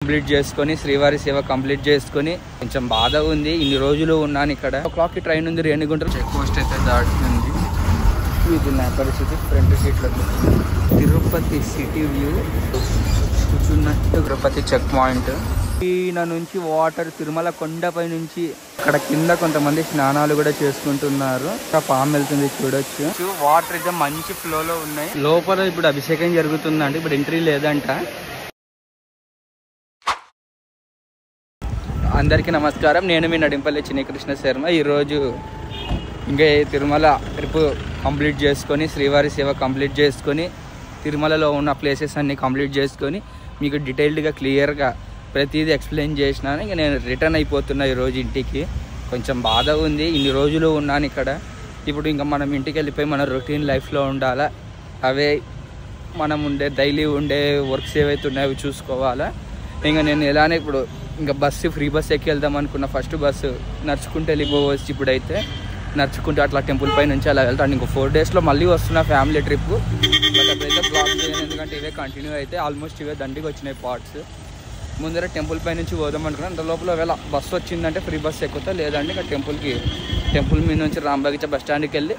Complete చేసుకొని శ్రీవారి సేవ కంప్లీట్ చేసుకొని కొంచెం బాధ ఉంది. ఇన్ని రోజులు ఉన్నాను ఇక్కడ. 1 o'clock ట్రైన్ ఉంది రేణిగుంట. చెక్ పోస్ట్ అయితే దాటుతుంది. ఇది నా పరిస్థితి. ఫ్రంట్ సీట్లో తిరుపతి సిటీ వ్యూ కూర్చున్నట్టు. Tirupati checkpoint. ఈయన నుంచి వాటర్ తిరుమల కొండపై నుంచి అక్కడ కింద కొంతమంది స్నానాలు కూడా చేసుకుంటున్నారు. పాము వెళ్తుంది చూడొచ్చు. వాటర్ అయితే మంచి ఫ్లోలో ఉన్నాయి. లోపల ఇప్పుడు అభిషేకం జరుగుతుందండి. ఇప్పుడు ఎంట్రీ లేదంట. అందరికీ నమస్కారం. నేను మీ నడింపల్లి చిన్ని కృష్ణ శర్మ. ఈరోజు ఇంకా తిరుమల ట్రిప్ కంప్లీట్ చేసుకొని శ్రీవారి సేవ కంప్లీట్ చేసుకొని తిరుమలలో ఉన్న ప్లేసెస్ అన్నీ కంప్లీట్ చేసుకొని మీకు డీటెయిల్డ్గా క్లియర్గా ప్రతిదీ ఎక్స్ప్లెయిన్ చేసినాను. ఇంకా నేను రిటర్న్ అయిపోతున్నా ఈరోజు ఇంటికి. కొంచెం బాధ ఉంది. ఇన్ని రోజులు ఉన్నాను ఇక్కడ. ఇప్పుడు ఇంకా మనం ఇంటికి వెళ్ళిపోయి మన రొటీన్ లైఫ్లో ఉండాలా. అవే మనం డైలీ ఉండే వర్క్స్ ఏవైతే ఉన్నాయో అవి చూసుకోవాలా. ఇంకా నేను ఎలానే ఇప్పుడు ఇంకా ఫ్రీ బస్సు ఎక్కి వెళ్దాం అనుకున్న. ఫస్ట్ బస్సు నడుచుకుంటూ వెళ్ళిపోవచ్చు. ఇప్పుడైతే నడుచుకుంటూ అట్లా టెంపుల్ పై నుంచి అలా వెళ్తాను. ఇంకో 4 daysలో మళ్ళీ వస్తున్నా ఫ్యామిలీ ట్రిప్. బట్ అప్పుడైతే బ్లాక్ చేయను, ఎందుకంటే ఇవే కంటిన్యూ అయితే ఆల్మోస్ట్ ఇవే దండికి వచ్చినాయి పార్ట్స్. ముందర టెంపుల్ పై నుంచి పోదాం అనుకున్నాను. అంత లోపల వేళ బస్సు వచ్చిందంటే ఫ్రీ బస్సు ఎక్కుతా, లేదంటే ఇంకా టెంపుల్ మీద నుంచి రాంబగీచ బస్ స్టాండ్కి వెళ్ళి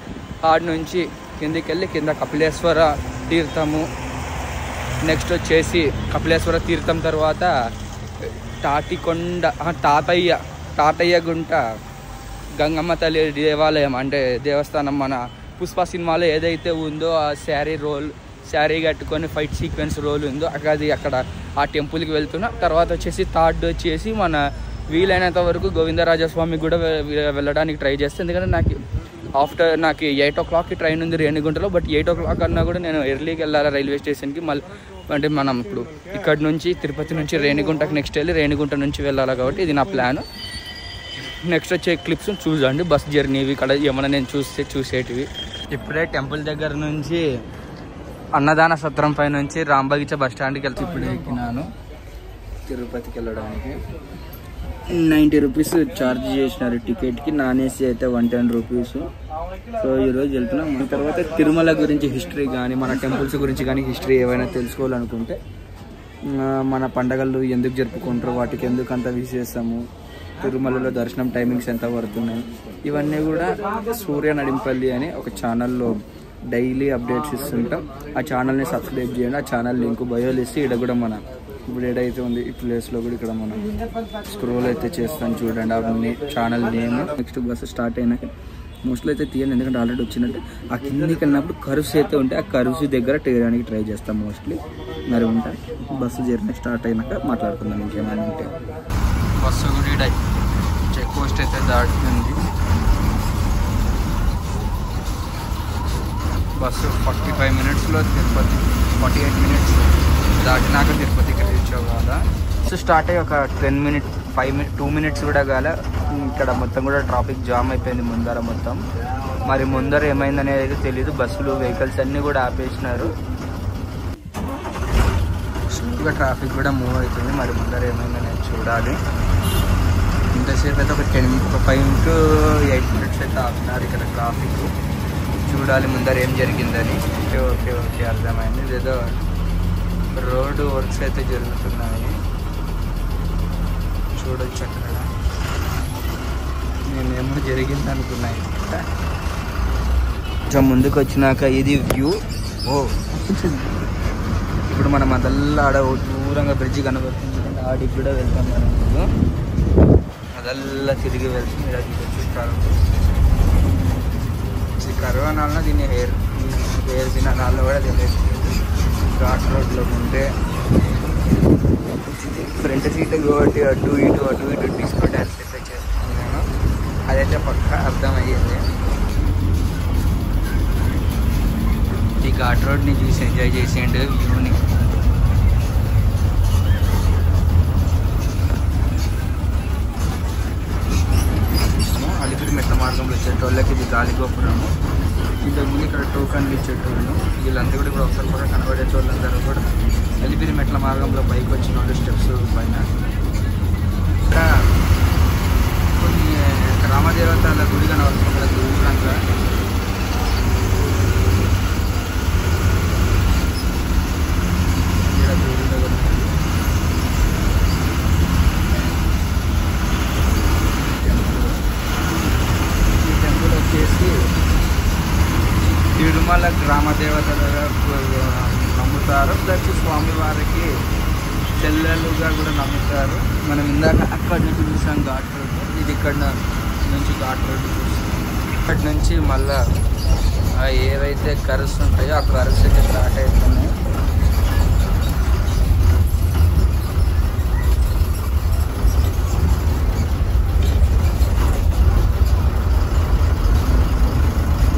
ఆడ నుంచి కిందికి వెళ్ళి కింద కపిలేశ్వర తీర్థము, నెక్స్ట్ వచ్చేసి కపిలేశ్వర తీర్థం తర్వాత తాటికొండ తాతయ్య గుంట గంగమ్మ తల్లి దేవాలయం అంటే దేవస్థానం. మన పుష్ప సినిమాలో ఏదైతే ఉందో ఆ శారీ కట్టుకొని ఫైట్ సీక్వెన్స్ రోల్ ఉందో అది అక్కడ ఆ టెంపుల్కి వెళ్తున్నా. తర్వాత వచ్చేసి థర్డ్ వచ్చేసి మన వీలైనంత వరకు గోవిందరాజస్వామికి కూడా వెళ్ళడానికి ట్రై చేస్తాను. ఎందుకంటే నాకు 8 o'clock ట్రైన్ ఉంది రేణిగుంటలో. బట్ 8 o'clock అన్నా కూడా నేను ఎర్లీకి వెళ్ళాలి రైల్వే స్టేషన్కి. మళ్ళీ అంటే మనం ఇప్పుడు ఇక్కడ నుంచి తిరుపతి నుంచి రేణిగుంటకి నెక్స్ట్ వెళ్ళి రేణిగుంట నుంచి వెళ్ళాలి. కాబట్టి ఇది నా ప్లాన్. నెక్స్ట్ వచ్చే క్లిప్స్ చూడండి, బస్ జర్నీవి ఇక్కడ ఏమైనా నేను చూసేటివి. ఇప్పుడే టెంపుల్ దగ్గర నుంచి అన్నదాన సత్రం పై నుంచి రాంబగీచ బస్ స్టాండ్కి వెళ్తే ఇప్పుడే ఎక్కినాను. తిరుపతికి వెళ్ళడానికి 90 rupees ఛార్జ్ చేసినారు టికెట్కి. నాన్ ఏసీ అయితే 110 rupees. సో ఈరోజు వెళ్తున్నాం. తర్వాత తిరుమల గురించి హిస్టరీ కానీ మన టెంపుల్స్ గురించి కానీ హిస్టరీ ఏమైనా తెలుసుకోవాలనుకుంటే, మన పండగలు ఎందుకు జరుపుకుంటారు, వాటికి ఎందుకు అంత విశేషము, తిరుమలలో దర్శనం టైమింగ్స్ ఎంత పడుతున్నాయి, ఇవన్నీ కూడా సూర్య నడింపల్లి అని ఒక ఛానల్లో డైలీ అప్డేట్స్ ఇస్తుంటాం. ఆ ఛానల్ని సబ్స్క్రైబ్ చేయండి. ఆ ఛానల్ లింక్ బయోలు ఇస్తే ఇక్కడ కూడా మన ఇప్పుడు ఏదైతే ఉంది ఈ ప్లేస్లో కూడా ఇక్కడ మనం స్క్రోల్ అయితే చేస్తాను చూడండి. అవన్నీ channel name. Next bus start అయినాక మోస్ట్లీ అయితే తీయండి, ఎందుకంటే ఆల్రెడీ వచ్చిందంటే ఆ కిందికి వెళ్ళినప్పుడు కర్వ్స్ అయితే ఉంటాయి. ఆ కర్వ్స్ దగ్గర తీయడానికి ట్రై చేస్తాం మోస్ట్లీ. మరి ఉంటాయి. బస్సు జర్నీ స్టార్ట్ అయినాక మాట్లాడుకుందాం ఇంకేమైనా ఉంటే. బస్సు కూడా చెక్ పోస్ట్ అయితే దాటుతుంది. బస్సు 45 minutesలో తిరుపతి, 48 minutes దాటినాక తిరుపతికి రీచ్ అవ్వాలా. బస్సు స్టార్ట్ అయ్యి ఒక 2 minutes కూడా కాల. ఇక్కడ మొత్తం కూడా ట్రాఫిక్ జామ్ అయిపోయింది ముందర మొత్తం. మరి ముందర ఏమైందనేది అయితే తెలీదు. బస్సులు వెహికల్స్ అన్నీ కూడా ఆపేసినారు. ఇంకా ట్రాఫిక్ కూడా మూవ్ అవుతుంది. మరి ముందర ఏమైందనేది చూడాలి. ఇంతసేపు అయితే ఒక 5 to 8 minutes అయితే ఆపినారు ఇక్కడ ట్రాఫిక్. చూడాలి ముందర ఏం జరిగిందని. ఓకే అర్థమైంది. ఏదో రోడ్డు వర్క్స్ అయితే జరుగుతున్నాయి చూడొచ్చు. అక్కడ నేనేమో జరిగింది అనుకున్నాను. కొంచెం ముందుకు వచ్చినాక ఇది వ్యూ. ఇప్పుడు మనం అదల్లా ఆడ దూరంగా బ్రిడ్జ్ కనబడుతుంది. ఎందుకంటే ఆడికి కూడా వెళ్తాం మనం. అదల్లా తిరిగి వెళ్తుంది. ఇలా చూస్తారు కరోనా దీన్ని హెయిర్ తినాలో కూడా తెలియదు. ఘాట్ రోడ్లో ఉంటే ఫ్రంట్ సీట్ కాబట్టి అటు ఇటు డిస్కో డ్యాన్స్ అయితే చేస్తున్నాను. అదైతే పక్కా అర్థమయ్యేది. ఈ ఘాట్ రోడ్ని చూసి ఎంజాయ్ చేసేయండి వ్యూని. అలిపిరి మెట్ల మార్గంలో వచ్చేటోళ్ళకి ఇది గాలిగోపురము. ఇంతకుముందు ఇక్కడ టోకన్లు ఇచ్చేటోళ్ళు. వీళ్ళంతా కూడా ఇప్పుడు ఒకసారి కూడా కనబడేటోళ్ళందరూ కూడా అలిపిరి మెట్ల మార్గంలో పైకి వచ్చిన వాళ్ళు స్టెప్స్ పైన. ఇక్కడ కొన్ని రామదేవతల గుడి కనబడుతుంది కదా దూరంగా. తిరుమల గ్రామ దేవతలుగా నమ్ముతారు, ప్లస్ స్వామివారికి చెల్లెలుగా కూడా నమ్ముతారు. మనం ఇందాక అక్కడి నుంచి చూసాం ఘాట్ రోడ్, ఇది ఇక్కడ నుంచి ఘాట్ రోడ్ చూసాం. ఇక్కడి నుంచి మళ్ళా ఏవైతే కర్వ్స్ ఉంటాయో ఆ కర్వ్స్ అయితే స్టార్ట్ అవుతున్నాయి.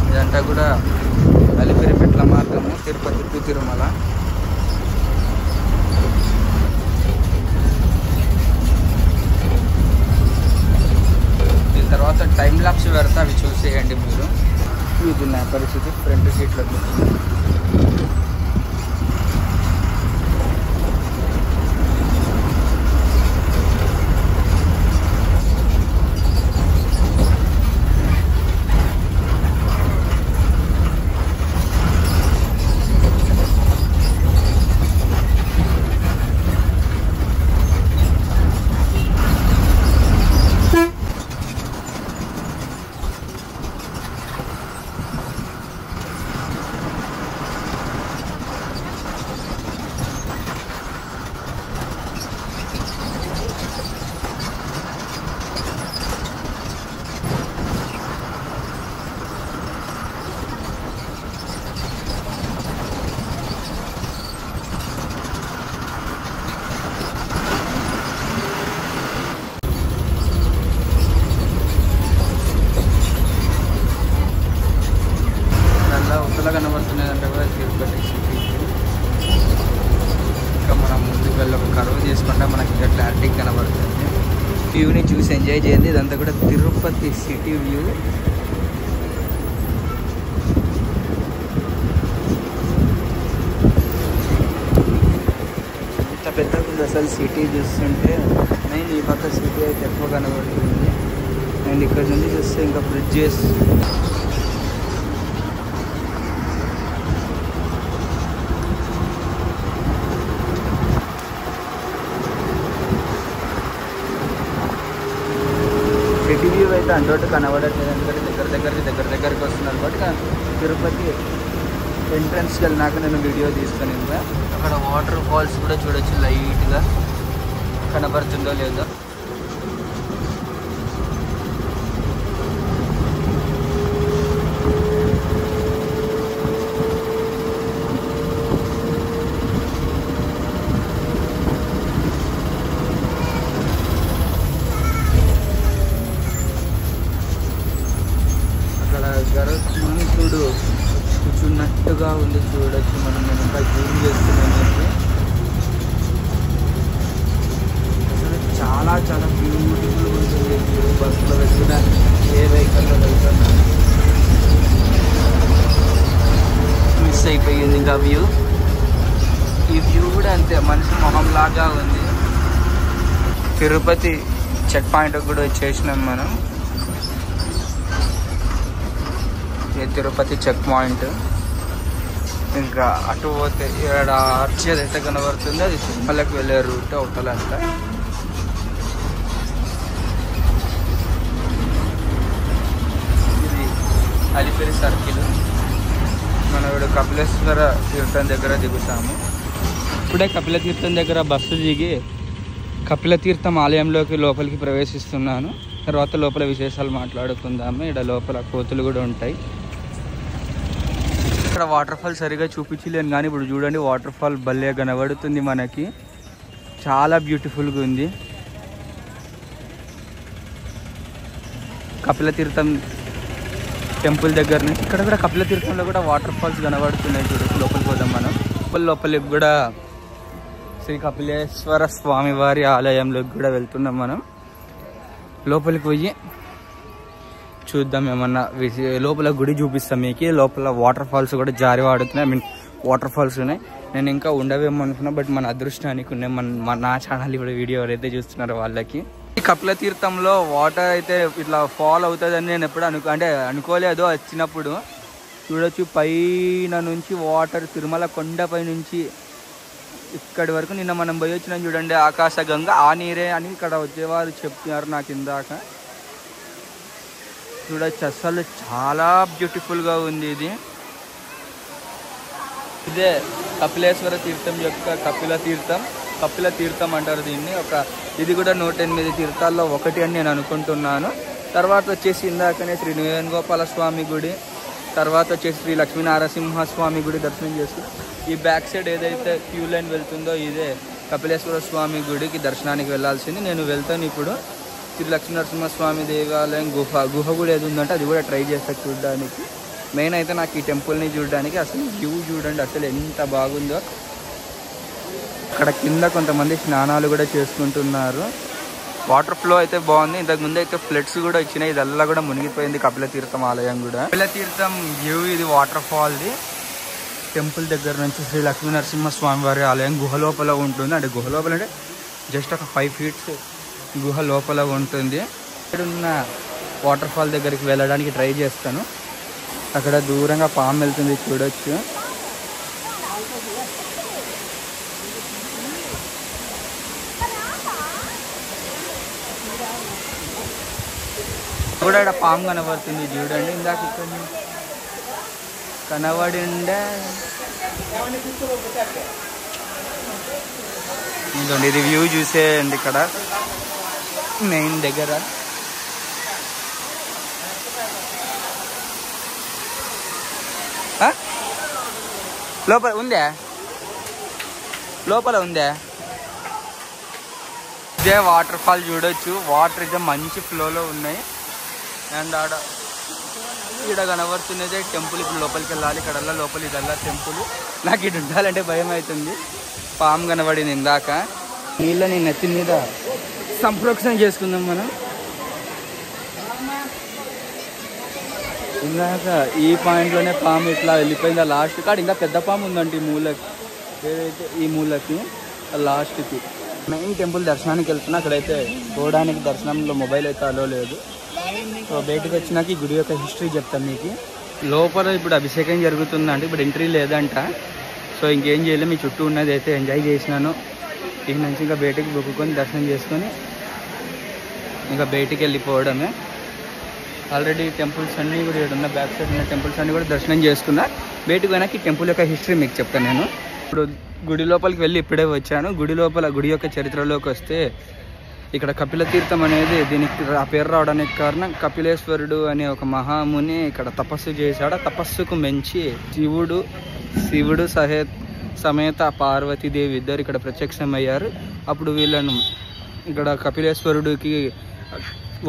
ఇదంతా కూడా అలిపిరిమెట్ల మార్గము, తిరుపతి టు తిరుమల. దీని తర్వాత టైం లాప్స్ పెడతా, అవి చూసేయండి మీరు. ఇది నా పరిస్థితి, ఫ్రంట్ సీట్లో కనబడుతున్నదంటే కూడా తిరుపతి సిటీ. ఇంకా మనం ముందుకు వెళ్ళి ఒక కర్వ్ చేసుకుంటే మనకి ఇంకా క్లారిటీ కనబడుతుంది. వ్యూని చూసి ఎంజాయ్ చేయండి. ఇదంతా కూడా తిరుపతి సిటీ వ్యూ. ఇంత పెద్దగా ఉంది అసలు సిటీ చూస్తుంటే. నేను ఈ పక్క సిటీ అయితే ఎక్కువ కనబడుతుంది. అండ్ ఇక్కడ నుంచి చూస్తే ఇంకా బ్రిడ్జెస్, సిటీ వ్యూ అయితే అంతటి కనబడట్లేదు. ఎందుకంటే దగ్గరికి వస్తున్నారు. బట్ తిరుపతి ఎంట్రన్స్కి వెళ్ళినాక నేను వీడియో తీసుకొని అక్కడ వాటర్ ఫాల్స్ కూడా చూడొచ్చు. లైట్గా కనబడుతుందో లేదో. గరుత్మంతుడు కూర్చున్నట్టుగా ఉంది, చూడొచ్చు మనం. నేను ఇంకా జూమ్ చేస్తున్నాను. అసలు చాలా చాలా బ్యూటిఫుల్గా ఉంటుంది. బస్సులో వెళ్తున్నా, ఏ వెహికల్లో వెళ్తున్నా మిస్ అయిపోయింది ఇంకా వ్యూ. ఈ వ్యూ కూడా అంతే, మనిషి మొహం లాగా ఉంది. తిరుపతి చెక్ పాయింట్ కూడా వచ్చేసినాం మనం. Tirupati checkpoint. ఇంకా అటు పోతే ఇక్కడ ఆర్చ్ ఏదైతే కనబడుతుందో అది తిరుమలకి వెళ్ళే రూట్ అవతలంతా. ఇది అలిపిరి సర్కిల్. మనం ఇప్పుడు కపిలేశ్వర తీర్థం దగ్గర దిగుతాము. ఇప్పుడే కపిల తీర్థం దగ్గర బస్సు దిగి కపిల తీర్థం ఆలయంలోకి లోపలికి ప్రవేశిస్తున్నాను. తర్వాత లోపల విశేషాలు మాట్లాడుకుందాము. ఇక్కడ లోపల కోతులు కూడా ఉంటాయి. ఇక్కడ వాటర్ ఫాల్ సరిగా చూపించలేను కానీ ఇప్పుడు చూడండి, వాటర్ ఫాల్ భలే కనబడుతుంది మనకి. చాలా బ్యూటిఫుల్గా ఉంది. కపిల తీర్థం టెంపుల్ దగ్గర నుంచి ఇక్కడ కూడా కపిల తీర్థంలో కూడా వాటర్ ఫాల్స్ కనబడుతున్నాయి. చూడొచ్చు. లోపలికి పోదాం మనం. లోపలికి కూడా శ్రీ కపిలేశ్వర స్వామి వారి ఆలయంలోకి కూడా వెళ్తున్నాం మనం. లోపలికి పోయి చూద్దాం, ఏమన్నా లోపల గుడి చూపిస్తాం మీకు. లోపల వాటర్ ఫాల్స్ కూడా జారి వాడుతున్నాయి. వాటర్ ఫాల్స్ ఉన్నాయి. నేను ఇంకా ఉండవేమో అనుకున్నా, బట్ మన అదృష్టానికి ఉన్నాయి. నా ఛానల్ ఇప్పుడు వీడియో ఎవరైతే చూస్తున్నారో వాళ్ళకి. ఈ కపిల తీర్థంలో వాటర్ అయితే ఇట్లా ఫాల్ అవుతుందని నేను ఎప్పుడు అనుకోలేదు. వచ్చినప్పుడు చూడొచ్చు, పైన నుంచి వాటర్ తిరుమల కొండపై నుంచి ఇక్కడి వరకు నిన్న మనం పోయి వచ్చినాం చూడండి. ఆకాశ గంగ ఆ నీరే అని ఇక్కడ వచ్చేవారు చెప్తున్నారు నాకు ఇందాక. చూడొచ్చు, అసలు చాలా బ్యూటిఫుల్గా ఉంది ఇది. ఇదే కపిలేశ్వర తీర్థం యొక్క కపిల తీర్థం అంటారు దీన్ని. ఇది కూడా 108 తీర్థాల్లో ఒకటి అని నేను అనుకుంటున్నాను. తర్వాత వచ్చేసి ఇందాకనే శ్రీ వేణుగోపాల స్వామి గుడి, తర్వాత వచ్చేసి శ్రీ లక్ష్మీనరసింహస్వామి గుడి దర్శనం చేసుకుని ఈ బ్యాక్ సైడ్ ఏదైతే క్యూ లైన్ వెళ్తుందో ఇదే కపిలేశ్వర స్వామి గుడికి దర్శనానికి వెళ్ళాల్సింది. నేను వెళ్తాను ఇప్పుడు. శ్రీ లక్ష్మీనరసింహస్వామి దేవాలయం గుహ కూడా ఏది ఉందంటే అది కూడా ట్రై చేస్తాను చూడడానికి. మెయిన్ అయితే నాకు ఈ టెంపుల్ని చూడడానికి. అసలు వ్యూ చూడండి అసలు ఎంత బాగుందో. అక్కడ కింద కొంతమంది స్నానాలు కూడా చేసుకుంటున్నారు. వాటర్ ఫ్లో అయితే బాగుంది. ఇంతకుముందు అయితే ఫ్లడ్స్ కూడా వచ్చినాయి. ఇదల్లా కూడా మునిగిపోయింది కపిల తీర్థం ఆలయం కూడా. కపిల తీర్థం వ్యూ ఇది వాటర్ ఫాల్ది. టెంపుల్ దగ్గర నుంచి శ్రీ లక్ష్మీనరసింహస్వామి వారి ఆలయం గుహ లోపల ఉంటుంది. అంటే గుహ లోపల అంటే జస్ట్ ఒక 5 feet గుహ లోపల ఉంటుంది. ఇక్కడున్న వాటర్ ఫాల్ దగ్గరికి వెళ్ళడానికి ట్రై చేస్తాను. అక్కడ దూరంగా పాము వెళ్తుంది చూడొచ్చు. కూడా ఇక్కడ పాము కనబడుతుంది చూడండి. ఇందాక ఇక్కడ కనబడిండే ఇదండి. ఇది వ్యూ చూసేయండి ఇక్కడ మెయిన్ దగ్గర. లోపల ఉందే ఇదే వాటర్ ఫాల్ చూడొచ్చు. వాటర్ అయితే మంచి ఫ్లోలో ఉన్నాయి. అండ్ ఇక్కడ కనబడుతున్నదే టెంపుల్. ఇప్పుడు లోపలికి వెళ్ళాలి. ఇక్కడల్లా లోపల ఇదల్లా టెంపుల్. నాకు ఇటు ఉండాలంటే భయం అవుతుంది. పాము కనబడింది ఇందాక. నీళ్ళని నెత్తి మీద సంప్రోక్షణ చేసుకుందాం మనం. ఇందాక ఈ పాయింట్లోనే పాము ఇట్లా వెళ్ళిపోయింది. లాస్ట్ కాడ ఇంకా పెద్ద పాము ఉందంటే ఈ మూలకి, ఏదైతే ఈ మూలకి లాస్ట్కి. మెయిన్ టెంపుల్ దర్శనానికి వెళ్తున్నా. అక్కడైతే పోవడానికి దర్శనంలో మొబైల్ అయితే అలో లేదు. సో బయటకు వచ్చినాక ఈ గుడి యొక్క హిస్టరీ చెప్తాను మీకు. లోపల ఇప్పుడు అభిషేకం జరుగుతుందంటే ఇప్పుడు ఎంట్రీ లేదంట. సో ఇంకేం చేయలేదు. మీ చుట్టూ ఉన్నది అయితే ఎంజాయ్ చేసినాను. ఇక నుంచి ఇంకా బయటకు మొక్కుకొని దర్శనం చేసుకొని ఇంకా బయటికి వెళ్ళిపోవడమే. ఆల్రెడీ టెంపుల్స్ అన్నీ కూడా ఇక్కడ ఉన్న బ్యాక్ సైడ్ ఉన్న టెంపుల్స్ అన్నీ కూడా దర్శనం చేసుకున్నా. బయటకు పోయినాక ఈ టెంపుల్ యొక్క హిస్టరీ మీకు చెప్తాను నేను. ఇప్పుడు గుడి లోపలికి వెళ్ళి ఇప్పుడే వచ్చాను. గుడి యొక్క చరిత్రలోకి వస్తే ఇక్కడ కపిల తీర్థం అనేది దీనికి ఆ పేరు రావడానికి కారణం కపిలేశ్వరుడు అనే ఒక మహాముని ఇక్కడ తపస్సు చేశాడు. ఆ తపస్సుకు మెచ్చి శివుడు సమేత పార్వతీదేవి ఇద్దరు ఇక్కడ ప్రత్యక్షమయ్యారు. అప్పుడు వీళ్ళను ఇక్కడ కపిలేశ్వరుడికి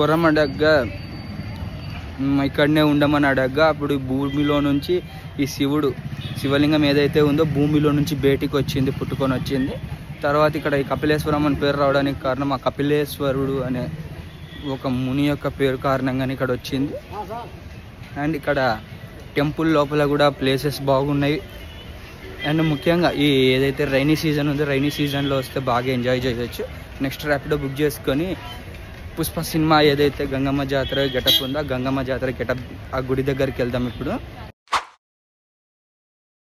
వరం అడగ్గా ఇక్కడనే ఉండమని అడగ్గా అప్పుడు భూమిలో నుంచి ఈ శివలింగం ఏదైతే ఉందో భూమిలో నుంచి బయటికి వచ్చింది, పుట్టుకొని వచ్చింది. తర్వాత ఇక్కడ ఈ కపిలేశ్వరం అని పేరు రావడానికి కారణం ఆ కపిలేశ్వరుడు అనే ఒక ముని యొక్క పేరు కారణంగానే ఇక్కడ వచ్చింది. అండ్ ఇక్కడ టెంపుల్ లోపల కూడా ప్లేసెస్ బాగున్నాయి. అండ్ ముఖ్యంగా ఈ ఏదైతే రైనీ సీజన్ ఉందో రైనీ సీజన్లో వస్తే బాగా ఎంజాయ్ చేయొచ్చు. నెక్స్ట్ ర్యాపిడో బుక్ చేసుకొని పుష్ప సినిమా ఏదైతే గంగమ్మ జాతర గెటప్ ఉందో గంగమ్మ జాతర గెటప్ ఆ గుడి దగ్గరికి వెళ్దాం ఇప్పుడు.